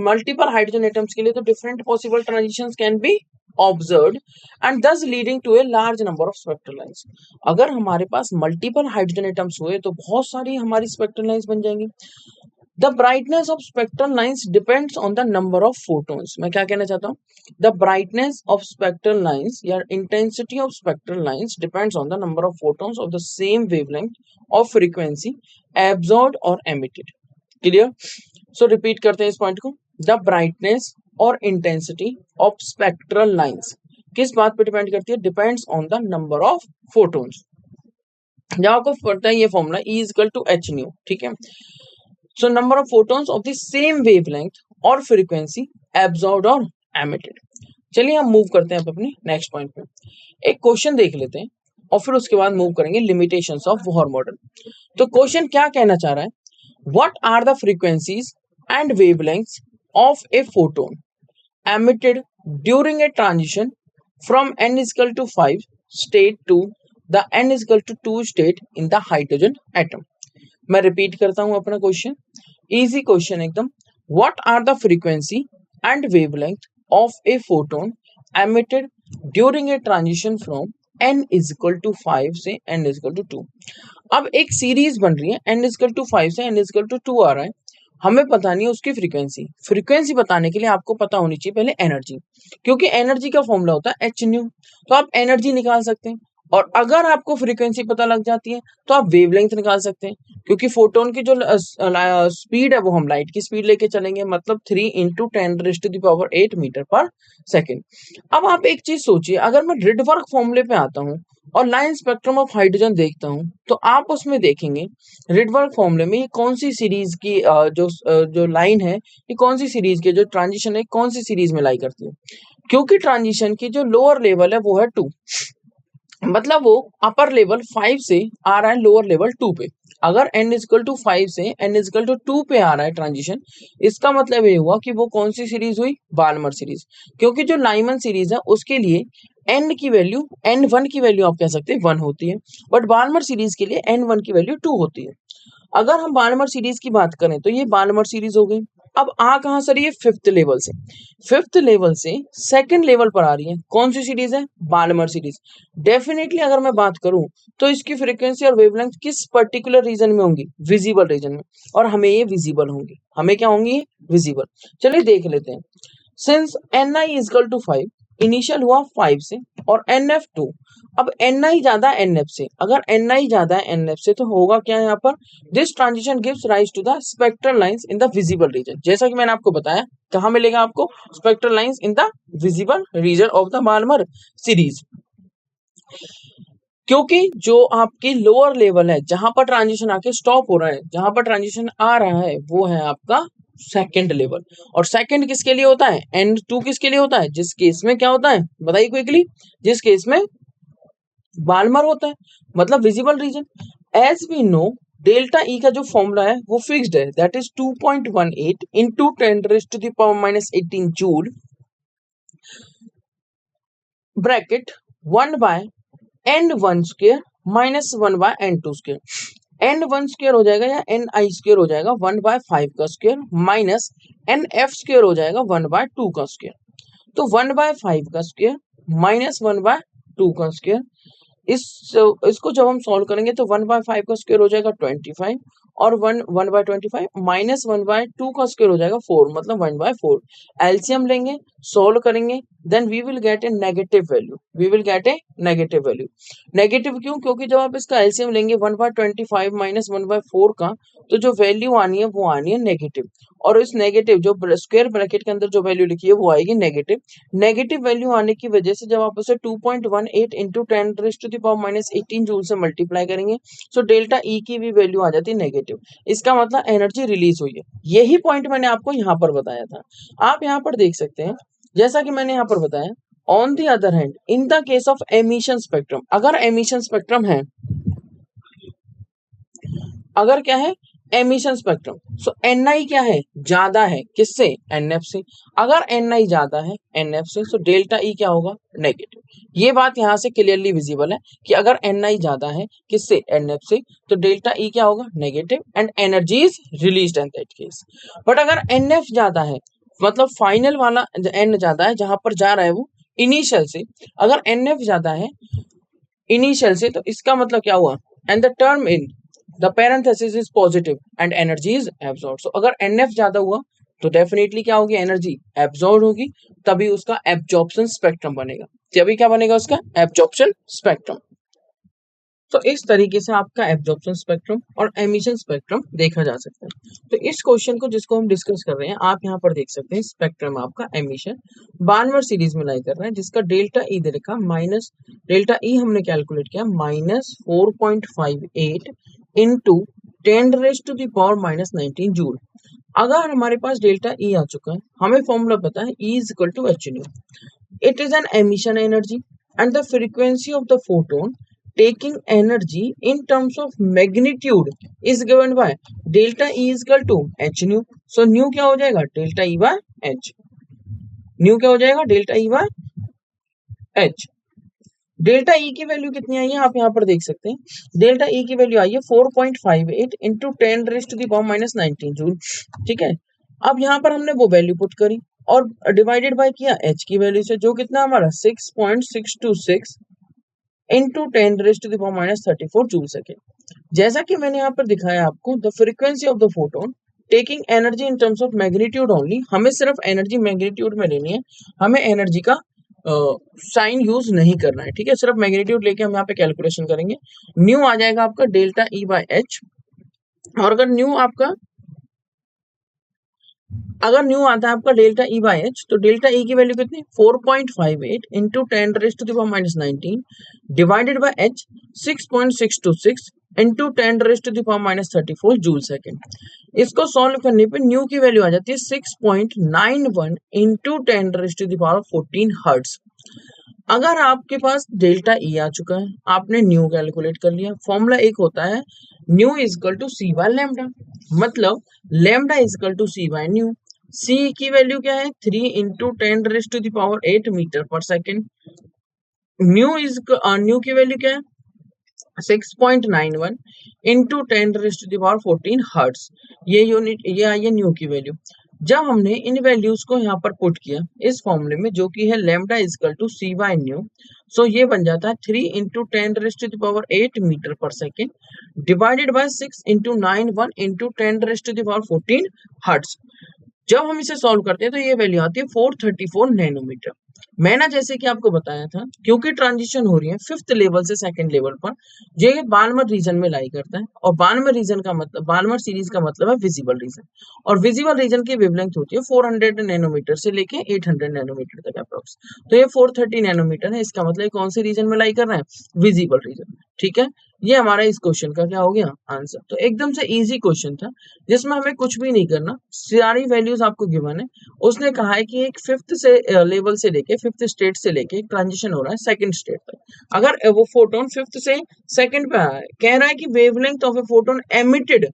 मल्टीपल हाइड्रोजन एटम्स के लिए तो different possible transitions can be observed and thus leading to a large number of spectral lines. अगर हमारे पास मल्टीपल हाइड्रोजन एटम्स हुए तो बहुत सारी हमारी स्पेक्ट्रल लाइंस बन जाएंगी। The brightness of spectral lines depends on the number of photons. मैं क्या कहना चाहता हूँ, the brightness of spectral lines या intensity of spectral lines depends on the number of photons of the same wavelength or frequency absorbed or emitted. Clear? So repeat करते हैं इस point को, the brightness और intensity of spectral lines किस बात पे depend करती है, depends on the number of photons. जब आपको पता है ये formula E is equal to h nu, ठीक है। So number of photons of the same wavelength or frequency absorbed or emitted. चलिए हम मूव करते हैं अपने नेक्स्ट पॉइंट पे, एक क्वेश्चन देख लेते हैं और फिर उसके बाद मूव करेंगे लिमिटेशंस ऑफ बोहर मॉडल। तो क्वेश्चन क्या कहना चाह रहा है, what are the frequencies and wavelengths of a photon emitted during a transition from n is equal to 5 state to the n is equal to 2 state in the hydrogen atom. मैं repeat करता हूं अपना question, easy question एकदम। What are the frequency and wavelength of a photon emitted during a transition from n is equal to 5 से n is equal to 2। अब एक series बन रही है, n इज इक्वल टू 5 से n इज इक्वल टू 2 आ रहा है, हमें पता नहीं है उसकी फ्रीक्वेंसी। फ्रीक्वेंसी बताने के लिए आपको पता होनी चाहिए पहले एनर्जी, क्योंकि एनर्जी का फॉर्मूला होता है एच न्यू, तो आप एनर्जी निकाल सकते हैं। और अगर आपको फ्रीक्वेंसी पता लग जाती है तो आप वेवलेंथ निकाल सकते हैं, क्योंकि फोटोन की जो स्पीड है वो हम लाइट की स्पीड लेके चलेंगे, मतलब 3 इंटू 10⁸ मीटर पर सेकेंड। अब आप एक चीज सोचिए, अगर मैं रिडबर्ग फॉर्मूले पे आता हूँ और लाइन स्पेक्ट्रम ऑफ हाइड्रोजन देखता हूँ, तो आप उसमें देखेंगे रिडबर्ग फॉर्मूले में ये कौन सी सीरीज की जो लाइन है, ये कौन सी सीरीज की जो ट्रांजिशन है कौन सी सीरीज में लाई करती है। क्योंकि ट्रांजिशन की जो लोअर लेवल है वो है 2, मतलब वो अपर लेवल 5 से आ रहा है लोअर लेवल 2 पे। अगर n इज इक्वल टू 5 से n इज इक्वल टू 2 पे आ रहा है ट्रांजिशन, इसका मतलब ये हुआ कि वो कौन सी सीरीज हुई, बाल्मर सीरीज। क्योंकि जो लाइमन सीरीज है उसके लिए n की वैल्यू, n1 की वैल्यू आप कह सकते हैं 1 होती है, बट बाल्मर सीरीज के लिए n1 की वैल्यू 2 होती है। अगर हम बाल्मर सीरीज की बात करें तो ये बाल्मर सीरीज हो गई। अब आ कहां से रही है, फिफ्थ लेवल से। फिफ्थ लेवल से सेकंड लेवल पर आ रही है, कौन सी सीरीज है, बाल्मर सीरीज। डेफिनेटली अगर मैं बात करूं तो इसकी फ्रीक्वेंसी और वेवलेंथ किस पर्टिकुलर रीजन में होंगी, विजिबल रीजन में, और हमें ये विजिबल होंगी, हमें क्या होंगी, विजिबल। चलिए देख लेते हैं। Since ni is equal to 5, initial हुआ 5 से और nf 2। अब ni ज्यादा है nf से, अगर ni ज्यादा है nf से तो होगा क्या यहाँ पर, this transition gives rise to the spectral lines in the visible region. जैसा कि मैंने आपको बताया, कहाँ मिलेगा आपको spectral lines, in the visible region of the Balmer series. क्योंकि जो आपकी लोअर लेवल है जहां पर ट्रांजिशन आके स्टॉप हो रहा है, जहां पर ट्रांजिशन आ रहा है वो है आपका सेकंड लेवल। और सेकंड किसके लिए होता है, n2 किसके लिए होता है, जिस केस में क्या होता है बताइए क्विकली, जिस केस में बाल्मर होता है, मतलब visible region. As we know delta E का जो फॉर्मूला है वो फिक्स्ड है, that is 2.18 into 10⁻18 joule bracket 1/n1 square minus 1/n2 square. n1 square हो जाएगा या ni स्क्वायर हो जाएगा 1/5 का स्क्वायर, माइनस nf स्क्वायर हो जाएगा 1/2 का स्क्वायर। तो 1/5 का स्क्वायर माइनस 1/2 का स्क्वायर, इसको जब हम सॉल्व करेंगे तो 1/5 का स्क्वायर हो जाएगा 25, और 1/25 माइनस 1/2 का स्क्वायर हो जाएगा 4, मतलब 1/4। एलसीएम लेंगे, सॉल्व करेंगे, then we will get a negative value, we will get a negative value. Negative क्यों, क्योंकि जब आप इसका एलसीएम लेंगे 1/25 माइनस 1/4 का, तो जो वैल्यू आनी है वो आनी है नेगेटिव, और इस नेगेटिव जो स्क्वायर ब्रैकेट के अंदर जो वैल्यू लिखी है वो आएगी नेगेटिव। नेगेटिव वैल्यू आने की वजह से जब आप उसे 2.18 इंटू 10⁻18 जूल से मल्टीप्लाई करेंगे, सो डेल्टा ई की भी वैल्यू आ जाती है नेगेटिव। इसका मतलब एनर्जी रिलीज हुई है। यही पॉइंट मैंने आपको यहाँ पर बताया था। आप यहाँ पर देख सकते हैं, जैसा कि मैंने यहाँ पर बताया, on the other hand in the case of emission spectrum, अगर एमिशन स्पेक्ट्रम है, अगर क्या है एमिशन स्पेक्ट्रम, सो ni क्या है, ज्यादा है किससे, nf से। अगर ni ज्यादा है nf से, सो डेल्टा ई क्या होगा, नेगेटिव। ये बात यहाँ से क्लियरली विजिबल है कि अगर ni ज्यादा है किससे, nf से, तो डेल्टा ई क्या होगा, negative, and energy is released in that case. But अगर nf ज्यादा है, मतलब फाइनल वाला n ज्यादा है जहां पर जा रहा है वो इनिशियल से, अगर nf ज्यादा है इनिशियल से, तो इसका मतलब क्या हुआ, and the term in the parenthesis is positive and energy is absorbed। so अगर nf ज्यादा हुआ तो डेफिनेटली क्या होगी, एनर्जी एब्जॉर्ब होगी, तभी उसका एब्जॉर्प्शन स्पेक्ट्रम बनेगा। तभी क्या बनेगा उसका, एब्जॉर्प्शन स्पेक्ट्रम। तो इस तरीके से आपका एब्जॉर्प्शन स्पेक्ट्रम और एमिशन स्पेक्ट्रम देखा जा सकता है। तो इस क्वेश्चन को जिसको हम डिस्कस कर रहे हैं, आप यहाँ पर देख सकते हैं स्पेक्ट्रम आपका एमिशन बाल्मर सीरीज में लाई कर रहा है, जिसका डेल्टा ई दे रखा माइनस, डेल्टा ई हमने कैलकुलेट किया -4.58 इंटू 10⁻⁻19 जूल। अगर हमारे पास डेल्टा ई आ चुका है, हमें फॉर्मूला पता है E is equal to H nu. It is an emission energy and the frequency of the photon taking energy in terms of magnitude is given by delta E is equal to h nu। so nu क्या हो जाएगा, delta E by h। nu क्या हो जाएगा, delta E by h। Delta E की value कितनी आई है आप यहाँ पर देख सकते हैं। डेल्टा ई की वैल्यू आई है 4.58 इंटू 10⁻⁻19 जूल। ठीक है, अब यहाँ पर हमने वो वैल्यू पुट करी और डिवाइडेड बाय किया एच की वैल्यू से, जो कितना हमारा 6.626 इंटू 10⁻⁻34 जूल सेकेंड। जैसा कि मैंने यहाँ पर दिखाया आपको, the frequency of the photon taking energy in terms of magnitude only, हमें सिर्फ एनर्जी मैग्नीट्यूड में लेनी है, हमें एनर्जी का साइन यूज नहीं करना है। ठीक है, सिर्फ मैग्नीट्यूड लेके हम यहाँ पे कैलकुलेशन करेंगे। न्यू आ जाएगा आपका डेल्टा ई बाय एच, और अगर न्यू आता है आपका डेल्टा ई बाय एच, तो डेल्टा ई की वैल्यू कितनी 4.58 into 10⁻⁻19 divided by H 6.626 into 10⁻⁻34 joule second. इसको सॉल्व करने पे न्यू की वैल्यू आ जाती है 6.91 इंटू 10⁻14 हर्ट्ज। अगर आपके पास डेल्टा ई आ चुका है, आपने न्यू कैलकुलेट कर लिया, फॉर्मूला एक होता है new is equal to c by lambda, मतलब lambda is equal to c by new. सी की वैल्यू क्या है 3 into 10⁻8 metre per second. New की वैल्यू क्या है 6.91 इंटू 10⁻14 हर्ट्ज। ये यूनिट, ये आई है न्यू की वैल्यू। जब हमने इन वैल्यूज को यहाँ पर पुट किया इस फॉर्मूले में, जो कि है lambda is equal to c by nu, so ये बन जाता है 3 into 10⁻8 metre per second divided by 6 into 91 into 10⁻14 hertz. जब हम इसे सॉल्व करते हैं तो ये वैल्यू आती है 434 नैनोमीटर। मैंने जैसे कि आपको बताया था, क्योंकि ट्रांजिशन हो रही है फिफ्थ लेवल से सेकंड लेवल पर, जो ये बालमर रीजन में लाई करता है, और बालमर रीजन का मतलब, बालमर सीरीज का मतलब है विजिबल रीजन, और विजिबल रीजन की वेवलेंथ होती है 400 नैनोमीटर से लेके 800 नैनोमीटर तक अप्रोक्स। तो ये 430 नैनोमीटर है, इसका मतलब कौन से रीजन में लाई कर रहा है, विजिबल रीजन। ठीक है, ये हमारा इस क्वेश्चन का क्या हो गया आंसर। तो एकदम से इजी क्वेश्चन था, जिसमें हमें कुछ भी नहीं करना, सारी वैल्यूज आपको गिवन है। उसने कहा है कि एक फिफ्थ से लेवल से लेके, फिफ्थ स्टेट से लेके ट्रांजिशन हो रहा है सेकंड स्टेट तक। अगर वो फोटोन फिफ्थ से सेकंड पे आया है, कह रहा है कि wavelength of a photon emitted,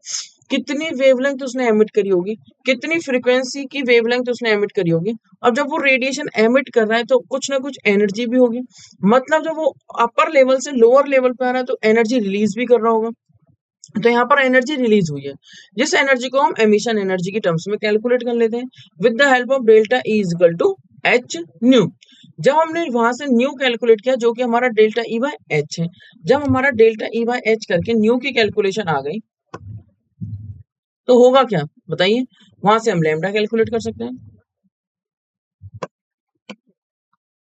कितनी वेवलेंथ उसने एमिट करी होगी, कितनी फ्रीक्वेंसी की वेवलेंथ उसने एमिट करी होगी। अब जब वो रेडिएशन एमिट कर रहा है तो कुछ ना कुछ एनर्जी भी होगी, मतलब जब वो अपर लेवल से लोअर लेवल पे आ रहा है तो एनर्जी रिलीज भी कर रहा होगा। तो यहाँ पर एनर्जी रिलीज हुई है, जिस एनर्जी को हम एमिशन एनर्जी की टर्म्स में कैलकुलेट कर लेते हैं with the help of delta E is equal to H nu. जब हमने वहां से न्यू कैलकुलेट किया, जो कि हमारा डेल्टा ई बाय एच है, जब हमारा डेल्टा ई बाय एच करके न्यू की कैलकुलेशन आ गई तो होगा क्या बताइए, वहां से हम लैम्डा कैलकुलेट कर सकते हैं।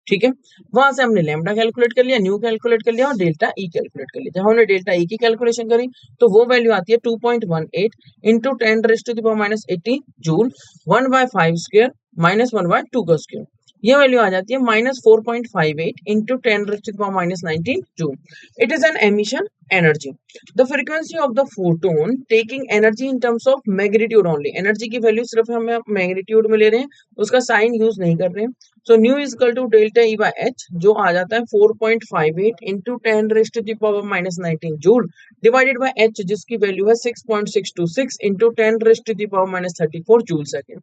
ठीक है, वहां से हमने लैम्डा कैलकुलेट कर लिया, न्यू कैलकुलेट कर लिया और डेल्टा ई कैलकुलेट कर लिया। जब हमने डेल्टा ई की कैलकुलेशन करी तो वो वैल्यू आती है 2.18 इंटू 10⁻⁻80 जूल, 1/5 स्क्वायर -1/2 का स्क्वायर। ये वैल्यू आ जाती है -4.58 into 10⁻⁻19 joule. It is an emission energy. The frequency of the photon taking energy in terms of magnitude only, energy की वैल्यू सिर्फ हम मैग्नीट्यूड में ले रहे हैं, उसका साइन यूज नहीं कर रहे हैं। So nu is equal to delta E by H, जो आ जाता है 4.58 into 10⁻⁻19 joule divided by H, जिसकी वैल्यू है 6.626 इंटू 10⁻⁻34 जूल सेकेंड।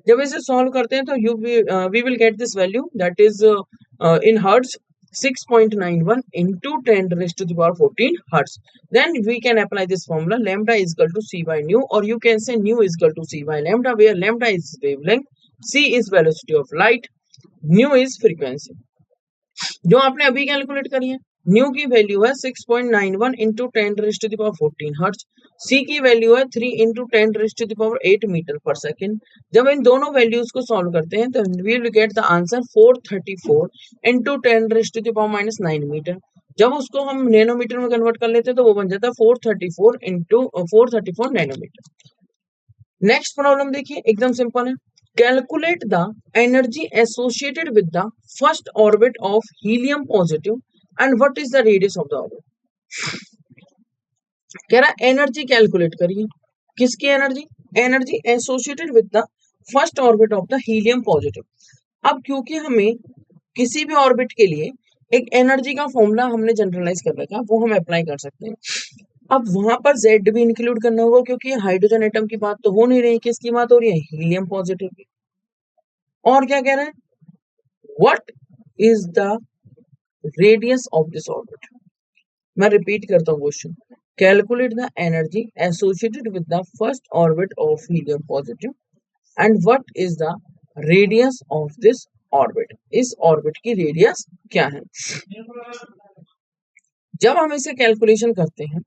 जब इसे सॉल्व करते हैं तो we will get this value, that is in hertz 6.91 into 10⁻14 hertz. Then we can apply this formula, lambda is equal to c by nu, or you can say nu is equal to c by lambda, where lambda is wavelength, c is velocity of light, nu is frequency। जो आपने अभी calculate करी है, new की value है 6.91 into 10⁻14 hertz, सी की value है 3 into 10⁻8 metre per second. जब इन दोनों वैल्यूज को सॉल्व करते हैं तो we will get the answer 434 into 10⁻⁻9 metre. जब उसको हम नैनोमीटर में कन्वर्ट कर लेते हैं तो वो बन जाता है 434 नैनोमीटर। नेक्स्ट प्रॉब्लम देखिए, एकदम सिंपल है। Calculate the energy associated with the first orbit of helium positive and what is the radius of the orbit. कह रहा है एनर्जी कैलकुलेट करिए, किसकी energy, energy associated with the first orbit of the helium positive. अब क्योंकि हमें किसी भी ऑर्बिट के लिए एक एनर्जी का फॉर्मूला हमने जनरलाइज कर रखा, वो हम अप्लाई कर सकते हैं। अब वहां पर Z भी इंक्लूड करना होगा, क्योंकि हाइड्रोजन एटम की बात तो हो नहीं रही, किसकी बात हो रही है, हीलियम पॉजिटिव की। और क्या कह रहा है, what is the radius of this orbit. मैं रिपीट करता हूँ question, calculate the energy associated with the first orbit of helium positive and what is the radius of this orbit. इस ऑर्बिट की रेडियस क्या है। जब हम इसे कैलकुलेशन करते हैं,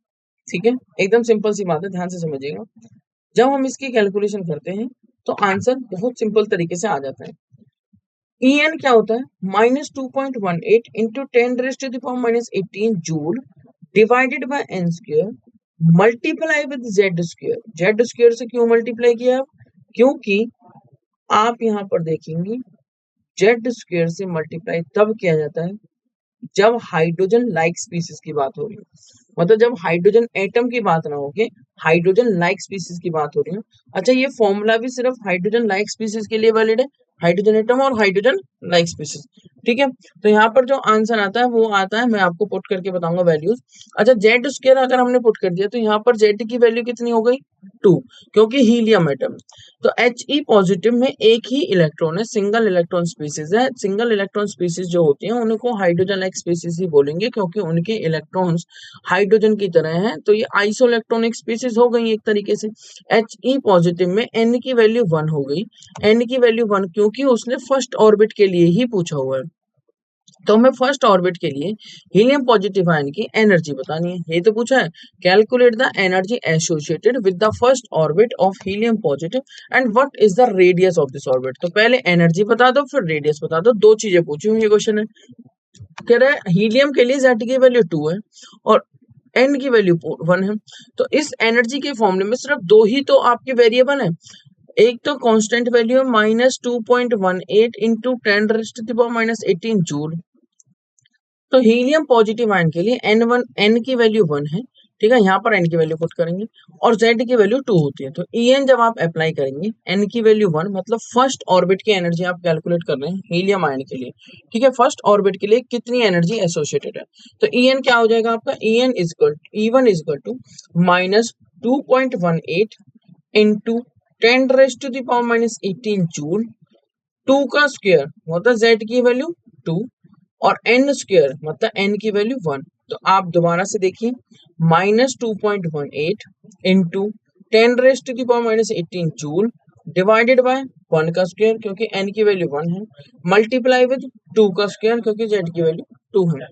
ठीक है, एकदम सिंपल सी बात है, ध्यान से समझिएगा। जब हम इसकी कैलकुलेशन करते हैं तो आंसर बहुत सिंपल तरीके से आ जाता है। En क्या होता है, -2.18 into 10⁻⁻18 joule divided bye n square multiply with z square. z square से क्यों मल्टीप्लाई किया, क्योंकि आप यहाँ पर देखेंगे z स्क्वायर से मल्टीप्लाई तब किया जाता है जब हाइड्रोजन लाइक स्पीसीज की बात हो रही है, मतलब जब हाइड्रोजन एटम की बात ना हो के हाइड्रोजन लाइक स्पीसीज की बात हो रही है। अच्छा, ये फॉर्मूला भी सिर्फ हाइड्रोजन लाइक स्पीसीज के लिए वैलिड है, हाइड्रोजन एटम और हाइड्रोजन लाइक स्पीसीज, ठीक है। तो यहाँ पर जो आंसर आता है वो आता है, मैं आपको पुट करके बताऊंगा वैल्यूज। अच्छा, जेड स्क्वायर अगर हमने पुट कर दिया तो यहाँ पर जेड की वैल्यू कितनी हो गई, 2, क्योंकि हीलियम एटम। तो He पॉजिटिव में एक ही इलेक्ट्रॉन है, सिंगल इलेक्ट्रॉन स्पीसीज है। सिंगल इलेक्ट्रॉन स्पीसीज जो होती हैं उनको हाइड्रोजन लाइक स्पीसीज ही बोलेंगे, क्योंकि उनके इलेक्ट्रॉन्स हाइड्रोजन की तरह हैं। तो ये आइसो इलेक्ट्रॉनिक स्पीसीज हो गई एक तरीके से। He पॉजिटिव में n की वैल्यू 1 हो गई, n की वैल्यू 1 क्योंकि उसने फर्स्ट ऑर्बिट के लिए ही पूछा हुआ है। तो हमें फर्स्ट ऑर्बिट के लिए हीलियम पॉजिटिव आयन की एनर्जी बतानी है, ये तो पूछा है। Calculate the energy associated with the first orbit of helium positive and what is the radius of this orbit. तो पहले एनर्जी बता दो फिर रेडियस बता दो, दो चीजें पूछी हुई ये क्वेश्चन है। कह रहा है हीलियम के लिए Z की वैल्यू 2 है और n की वैल्यू 1 है। तो इस एनर्जी के फॉर्मूले में सिर्फ दो ही तो आपके वेरिएबल है, एक तो कांस्टेंट वैल्यू है -2.18 इंटू 10⁻⁻18 जूल। तो हीलियम पॉजिटिव आयन के लिए n की वैल्यू 1 है, ठीक है, यहाँ पर n की वैल्यू पुट करेंगे और z की वैल्यू 2 होती है। तो En जब आप अप्लाई करेंगे n की वैल्यू 1, मतलब फर्स्ट ऑर्बिट की एनर्जी आप कैलकुलेट कर रहे हैं हीलियम आयन के लिए, ठीक है, फर्स्ट ऑर्बिट के लिए कितनी एनर्जी एसोसिएटेड है। तो En क्या हो जाएगा आपका, En E1 is equal to -2.18 into 10⁻⁻18 joule, 2 का स्क्वायर मतलब z की वैल्यू 2 और n स्क्वायर मतलब n की वैल्यू 1। तो आप दोबारा से देखिए, -2.18 इंटू 10⁻⁻18 जूल डिवाइडेड बाय 1 का स्क्वायर क्योंकि n की वैल्यू 1 है, मल्टीप्लाई विद 2 का स्क्वायर क्योंकि z की वैल्यू 2 है।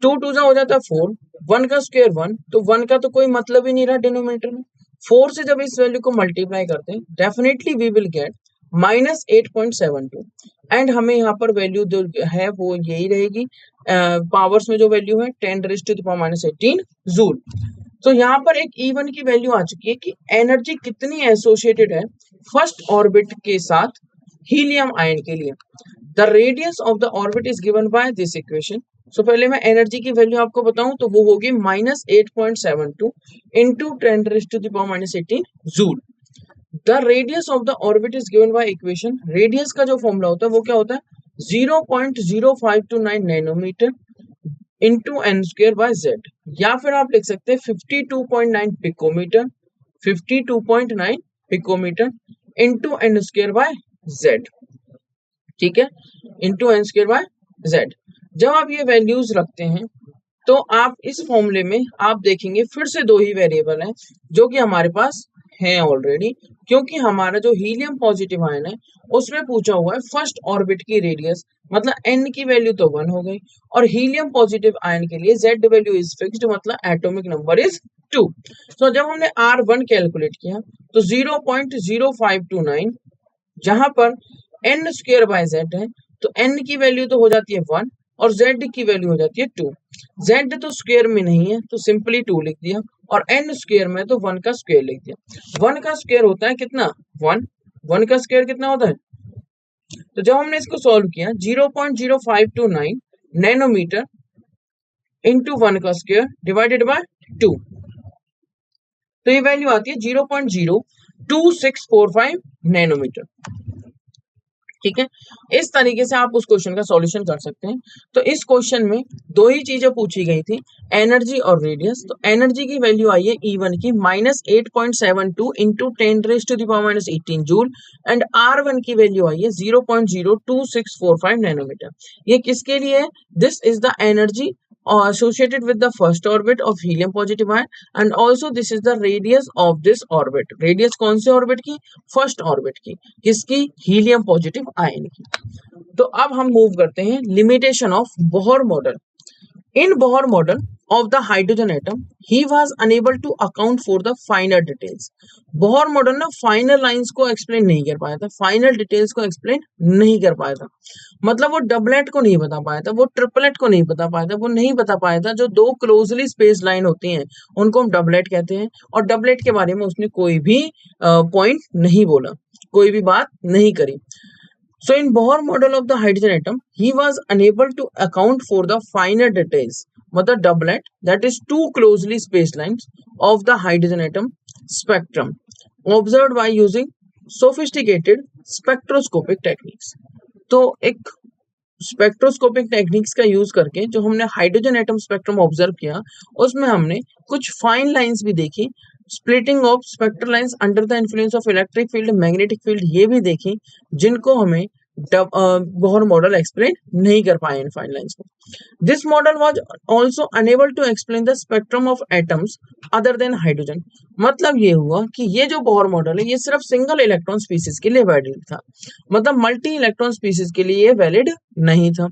2 2 जा हो जाता है 4, 1 का स्क्वायर 1, तो 1 का तो कोई मतलब ही नहीं रहा डिनोमिनेटर में। 4 से जब इस वैल्यू को मल्टीप्लाई करते हैं definitely we will get -8.72 and हमें यहाँ पर वैल्यू जो है वो यही रहेगी, पावर्स में जो वैल्यू है 10⁻⁻18 जूल। तो यहाँ पर एक E1 की वैल्यू आ चुकी है कि एनर्जी कितनी एसोसिएटेड है फर्स्ट ऑर्बिट के साथ हीलियम आयन के लिए। The radius of the orbit is given by this equation. So पहले मैं एनर्जी की वैल्यू आपको बताऊं तो वो होगी -8.72 into 10⁻⁻18 joule. The radius of the orbit is given by equation. Radius का जो फॉर्मूला होता है वो क्या होता है, 0.0529 nanometre into N square by Z, या फिर आप लिख सकते हैं 52.9 picometre, 52.9 picometre into N square by Z, ठीक है, into N square by Z. जब आप ये वैल्यूज रखते हैं तो आप इस फॉर्मूले में आप देखेंगे फिर से दो ही वेरिएबल हैं जो कि हमारे पास हैं ऑलरेडी, क्योंकि हमारा जो हीलियम पॉजिटिव आयन है उसमें पूछा हुआ है फर्स्ट ऑर्बिट की रेडियस, मतलब n की वैल्यू तो 1 हो गई और हीलियम पॉजिटिव आयन के लिए z वैल्यू इज फिक्स्ड, मतलब एटॉमिक नंबर इज 2। तो जब हमने R1 कैलकुलेट किया तो 0.0529, जहां पर n स्क्वायर बाय z है तो n की वैल्यू तो हो जाती है 1 और z की वैल्यू हो जाती है 2। z तो स्क्वायर में नहीं है तो सिंपली 2 लिख दिया और n स्क्वायर में तो 1 का स्क्वायर लिख दिया। 1 का स्क्वायर होता है कितना, 1, 1 का स्क्वायर कितना होता है। तो जब हमने इसको सॉल्व किया 0.0529 नैनोमीटर इंटू 1 का स्क्वायर डिवाइडेड बाय 2, तो ये वैल्यू आती है 0.02645 नैनोमीटर, ठीक है, इस तरीके से आप उस क्वेश्चन का सॉल्यूशन कर सकते हैं। तो इस क्वेश्चन में दो ही चीजें पूछी गई थी, एनर्जी और रेडियस। तो एनर्जी की वैल्यू आई है E1 की -8.72 इंटू 10⁻⁻18 जूल एंड R1 की वैल्यू आई है 0.02645 नैनोमीटर। ये किसके लिए है? This is the energy associated with the first orbit of helium positive ion and also this is the radius of this orbit। Radius कौन से ऑर्बिट की? फर्स्ट ऑर्बिट की। किसकी? हीलियम पॉजिटिव आयन की। तो अब हम मूव करते हैं limitation of Bohr model. In Bohr model of the hydrogen atom, he was unable to account for the finer details। Bohr model ना फाइनल लाइंस को एक्सप्लेन नहीं कर पाया था, फाइनल डिटेल्स को एक्सप्लेन नहीं कर पाया था। मतलब वो डबलेट को नहीं बता पाया था, वो ट्रिपलेट को नहीं बता पाया था, वो नहीं बता पाया था जो दो क्लोजली स्पेस लाइन होती हैं उनको हम डबलेट कहते हैं। और डबलेट के बारे में उसने कोई भी पॉइंट नहीं बोला, कोई भी बात नहीं करी। So in Bohr model of the hydrogen atom, he was unable to account for the finer details, मतलब doublet, that is two closely spaced lines of the hydrogen atom spectrum observed by using sophisticated spectroscopic techniques। तो एक spectroscopic techniques का use करके जो हमने hydrogen atom spectrum observe किया, उसमें हमने कुछ फाइन लाइंस भी देखी, splitting of spectral lines under the influence of electric field, magnetic field, ये भी देखी, जिनको हमें बोहर मॉडल एक्सप्लेन नहीं कर पाए इन फाइन लाइंस को। This model was also unable to explain the spectrum of atoms other than hydrogen. मतलब ये हुआ कि ये जो बोहर मॉडल है ये सिर्फ सिंगल इलेक्ट्रॉन स्पीसीज के लिए वैलिड था, मतलब मल्टी इलेक्ट्रॉन स्पीसीज के लिए ये वैलिड नहीं था।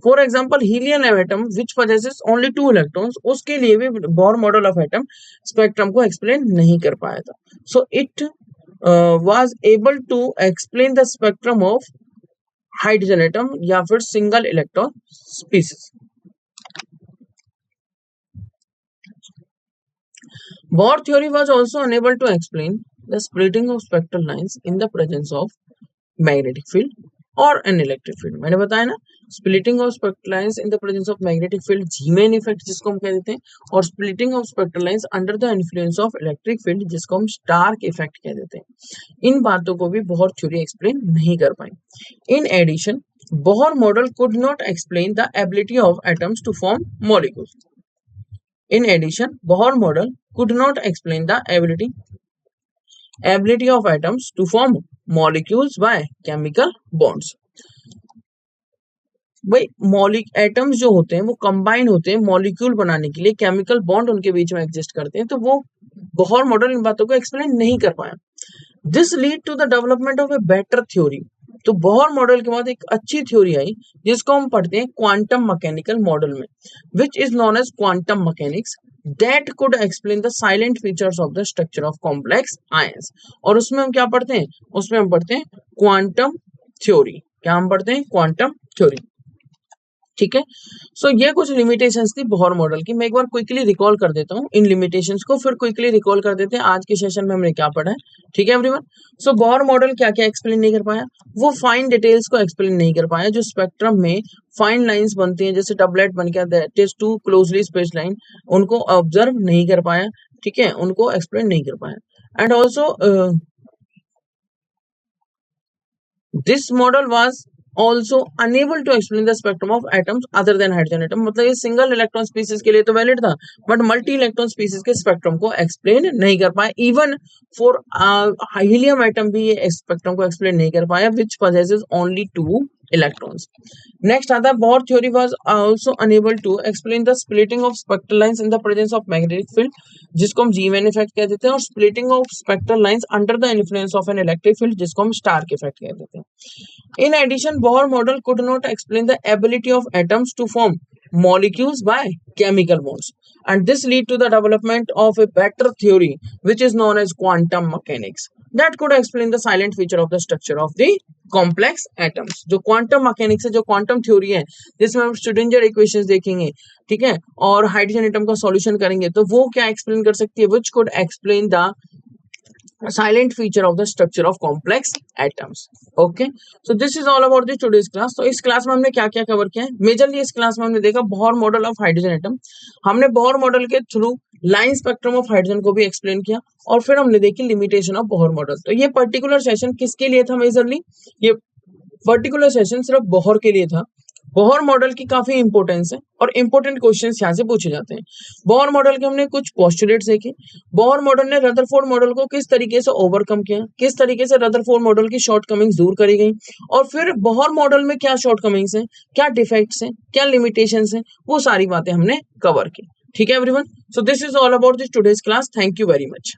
For example helium atom which possesses only 2 electrons, उसके लिए भी Bohr model of atom spectrum को एक्सप्लेन नहीं कर पाया था। So it was able to explain the spectrum of hydrogen atom या फिर single electron species. Bohr theory was also unable to explain the splitting of spectral lines in the presence of magnetic field or an electric field। मैंने बताया ना, splitting of spectral lines in the presence of magnetic field, Zeeman effect जिसको हम कह देते हैं, और splitting of spectral lines under the influence of electric field जिसको हम Stark effect कह देते हैं। इन बातों को भी Bohr theory explain नहीं कर पाई। In addition, Bohr model could not explain the ability of atoms to form molecules। In addition, Bohr model could not explain the ability of atoms to form molecules by chemical bonds। भाई atoms जो होते हैं वो combine होते हैं molecule बनाने के लिए, केमिकल बॉन्ड उनके बीच में एग्जिस्ट करते हैं, तो वो बोहर मॉडल इन बातों को एक्सप्लेन नहीं कर पाया। This lead to the development of a better theory. तो बोहर मॉडल के बाद एक अच्छी थ्योरी आई जिसको हम पढ़ते हैं क्वांटम मैकेनिकल मॉडल में, which is known as quantum mechanics, that could explain the silent features of the structure of complex ions। और उसमें हम क्या पढ़ते हैं? उसमें हम पढ़ते हैं क्वांटम थ्योरी। क्या हम पढ़ते हैं? Quantum theory. ठीक है, सो ये कुछ लिमिटेशंस थी बोहर मॉडल की। मैं एक बार क्विकली रिकॉल कर देता हूँ इन लिमिटेशंस को, फिर क्विकली रिकॉल कर देते हैं आज के सेशन में हमने क्या पढ़ा है। ठीक है एवरीवन, सो बोहर मॉडल क्या क्या एक्सप्लेन नहीं कर पाया? वो फाइन डिटेल्स को एक्सप्लेन नहीं कर पाया, जो स्पेक्ट्रम में फाइन लाइंस बनती हैं, जैसे डबलेट बन गया, that is two closely spaced line, उनको ऑब्जर्व नहीं कर पाया। ठीक है, उनको एक्सप्लेन नहीं कर पाया। And also this model was also unable to explain the spectrum of atoms other than hydrogen atom। मतलब ये सिंगल इलेक्ट्रॉन स्पीसीज के लिए तो वैलिड था, बट मल्टी इलेक्ट्रॉन स्पीसीज के स्पेक्ट्रम को एक्सप्लेन नहीं कर पाया। इवन फॉर हीलियम एटम भी ये स्पेक्ट्रम को एक्सप्लेन नहीं कर पाया, which possesses only 2 electrons। Next आता है Bohr theory was also unable to explain the splitting of spectral lines in the presence of magnetic field, जिसको हम जीमैन इफेक्ट कह देते हैं, और splitting of spectral lines under the influence of an electric field, जिसको हम Stark effect कह देते हैं। In addition, Bohr model could not explain the ability of atoms to form molecules by chemical bonds, and this lead to the development of a better theory which is known as quantum mechanics, that could explain the silent feature of the structure of the complex atoms। जो quantum mechanics है, जो quantum theory है, जिसमें हम Schrödinger equations देखेंगे, ठीक है, और हाइड्रोजन एटम का सॉल्यूशन करेंगे, तो वो क्या एक्सप्लेन कर सकती है? which could explain the silent feature of the structure of complex atoms। okay, so this is all about the today's class। तो इस क्लास में हमने क्या क्या कवर किया है? मेजरली इस क्लास में हमने देखा Bohr model of hydrogen atom, हमने बोहर मॉडल के through line spectrum of hydrogen को भी एक्सप्लेन किया, और फिर हमने देखी लिमिटेशन ऑफ बोहर मॉडल। तो ये पर्टिकुलर सेशन किसके लिए था? मेजरली ये पर्टिकुलर सेशन सिर्फ बोहर के लिए था। बोहर मॉडल की काफी इंपॉर्टेंस है और इंपॉर्टेंट क्वेश्चंस यहाँ से पूछे जाते हैं। बोहर मॉडल के हमने कुछ पोस्टुलेट्स देखे। बोहर मॉडल ने रदरफोर्ड मॉडल को किस तरीके से ओवरकम किया, किस तरीके से रदरफोर्ड मॉडल की शॉर्टकमिंग्स दूर करी गई, और फिर बोहर मॉडल में क्या शॉर्टकमिंग्स हैं, क्या डिफेक्ट्स हैं, क्या लिमिटेशंस हैं, वो सारी बातें हमने कवर की। ठीक है everyone, so this is all about this today's class. Thank you very much.